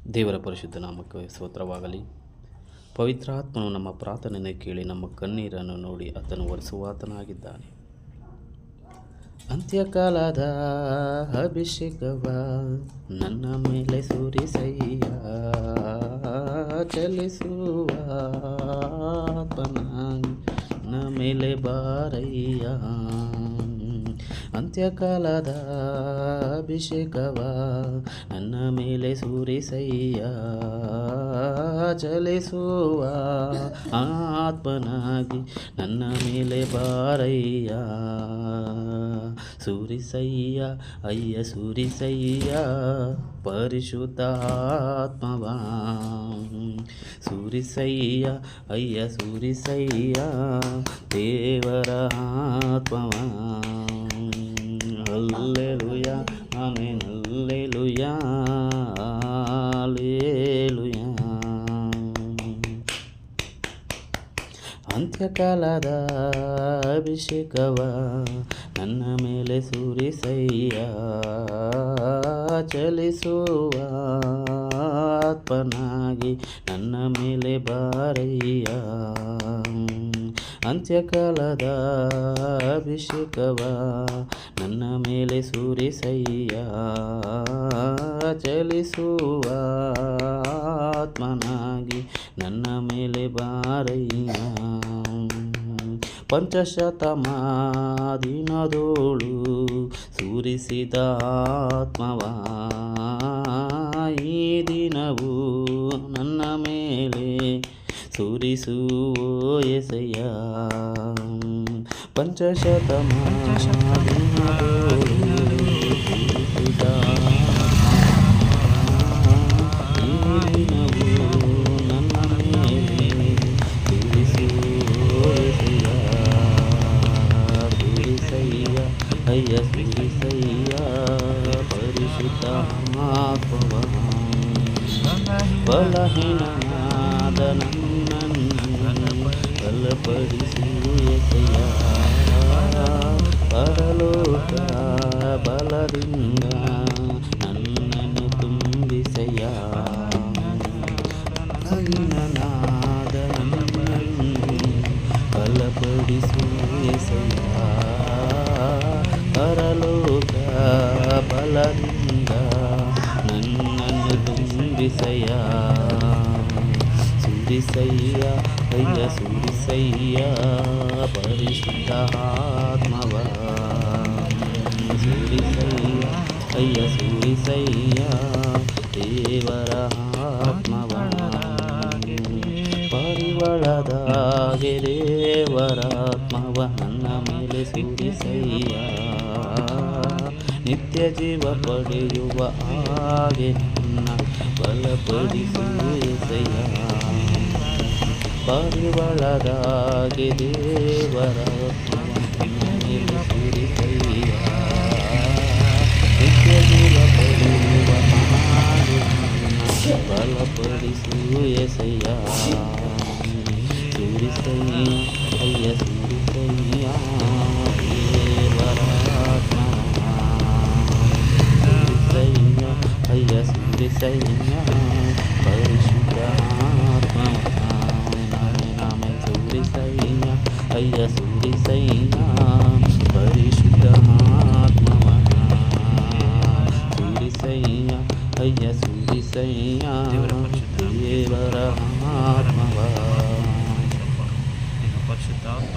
ದೇವರ ಪರಿಶುದ್ಧ ನಾಮಕ್ಕೆ ಸ್ತೋತ್ರವಾಗಲಿ. ಪವಿತ್ರಾತ್ಮನು ನಮ್ಮ ಪ್ರಾರ್ಥನೆಯನ್ನು ಕೇಳಿ ನಮ್ಮ ಕಣ್ಣೀರನ್ನು ನೋಡಿ ಆತನು ಒರೆಸುವಾತನಾಗಿದ್ದಾನೆ. ಅಂತ್ಯಕಾಲದ ಅಭಿಷೇಕವ ನನ್ನ ಮೇಲೆ ಸುರಿಸಯ್ಯ, ಚಲಿಸುವ ಆತ್ಮನಾಗಿ ನನ್ನ ಮೇಲೆ ಬಾರಯ್ಯ. ಅಂತ್ಯಕಾಲದ ಅಭಿಷೇಕವ ನನ್ನ ಮೇಲೆ ಸುರಿಸಯ್ಯ, ಚಲಿಸುವ ಆತ್ಮನಾಗಿ ನನ್ನ ಮೇಲೆ ಬಾರಯ್ಯ. ಸುರಿಸಯ್ಯ ಅಯ್ಯ ಸುರಿಸಯ್ಯ ಪರಿಶುದ್ಧ ಆತ್ಮವ, ಸುರಿಸಯ್ಯ ಅಯ್ಯ ಸುರಿಸಯ್ಯ ದೇವರ ಆತ್ಮವ. Hallelujah amen, hallelujah hallelujah. ಅಂತ್ಯಕಾಲದ ಅಭಿಷೇಕವ ನನ್ನ ಮೇಲೆ ಸುರಿಸಯ್ಯ, ಚಲಿಸುವ ಆತ್ಮನಾಗಿ ನನ್ನ ಮೇಲೆ ಬಾರಯ್ಯ. ಅಂತ್ಯಕಾಲದ ಅಭಿಷೇಕವ ನನ್ನ ಮೇಲೆ ಸುರಿಸಯ್ಯ, ಚಲಿಸುವ ಆತ್ಮನಾಗಿ ನನ್ನ ಮೇಲೆ ಬಾರಯ್ಯ. ಪಂಚಶತಮಾದಿನದೋಳು ಸುರಿಸಿದ ಆತ್ಮವ ಈ ದಿನವೂ ನನ್ನ ಮೇಲೆ ಸುರಿಸುವೋ ಎಸೆಯ. ಪಂಚಶತಮಾದಿನದೋಳು ಸುರಿಸಿದ ಈ ದಿನವೂ ನನ್ನ ಮೇಲೆ ಸುರಿಸುವೋ ಎಸೆಯ. ಸುರಿಸಯ್ಯ ಅಯ್ಯ ಸುರಿಸಯ್ಯ ಪರಿಶುದ್ಧ ಆತ್ಮವ. ಬಲಹೀನನಾದ ನನ್ನನ್ನು ಬಲಪಡಿಸಿ ಎಸೆಯ, ಪರಲೋಕ ಬಲದಿಂದ ನನ್ನನ್ನು ತುಂಬಿಸೆಯ. ಬಲಹೀನನಾದ ನನ್ನನ್ನು ಬಲಪಡಿಸಿ ಎಸೆಯ, ಪರಲೋಕ ಬಲದಿಂದ ನನ್ನನ್ನು ತುಂಬಿಸೆಯ. ಸುರಿಸಯ್ಯ ಅಯ್ಯ ಸುರಿಸಯ್ಯ ಪರಿಶುದ್ಧ ಆತ್ಮವ. ಸುರಿಸಯ್ಯ ಅಯ್ಯ ಸುರಿಸಯ್ಯ ದೇವರ ಆತ್ಮವ. ಪರಿವಳದಾಗೆ ದೇವರ ಆತ್ಮವ ನನ್ನ ಮೇಲೆ ಸುರಿಸಯ್ಯ, ನಿತ್ಯ ಜೀವ ಪಡೆಯುವ ಹಾಗೆ ನನ್ನ ಬಲಪಡಿಸು ಎಸೆಯ. ಪರಿವಳದಾಗೆ ದೇವರ ಆತ್ಮವ ನನ್ನ ಮೇಲೆ ಸುರಿಸಯ್ಯ, ನಿತ್ಯ ಜೀವ ಪಡೆಯುವ ಹಾಗೆ ನನ್ನ ಬಲಪಡಿಸು ಎಸೆಯ. ಸುರಿಸಯ್ಯ ಅಯ್ಯ ಸುರಿಸಯ್ಯ ದೇವರ ಆತ್ಮವ. ಸುರಿಸಯ್ಯ ಅಯ್ಯ ಸುರಿಸಯ್ಯ ಪರಿಶುದ್ಧ ಆತ್ಮವ. ನಾಮೆ ಸುರಿಸಯ್ಯ ಅಯ್ಯ ಸುರಿಸಯ್ಯ ಪರಿಶುದ್ಧ ಆತ್ಮವ. ಸುರಿಸಯ್ಯ ಅಯ್ಯ ಸುರಿಸಯ್ಯ ದೇವರ ಆತ್ಮವ. ಪರಿಶುದ್ಧಾತ್ಮ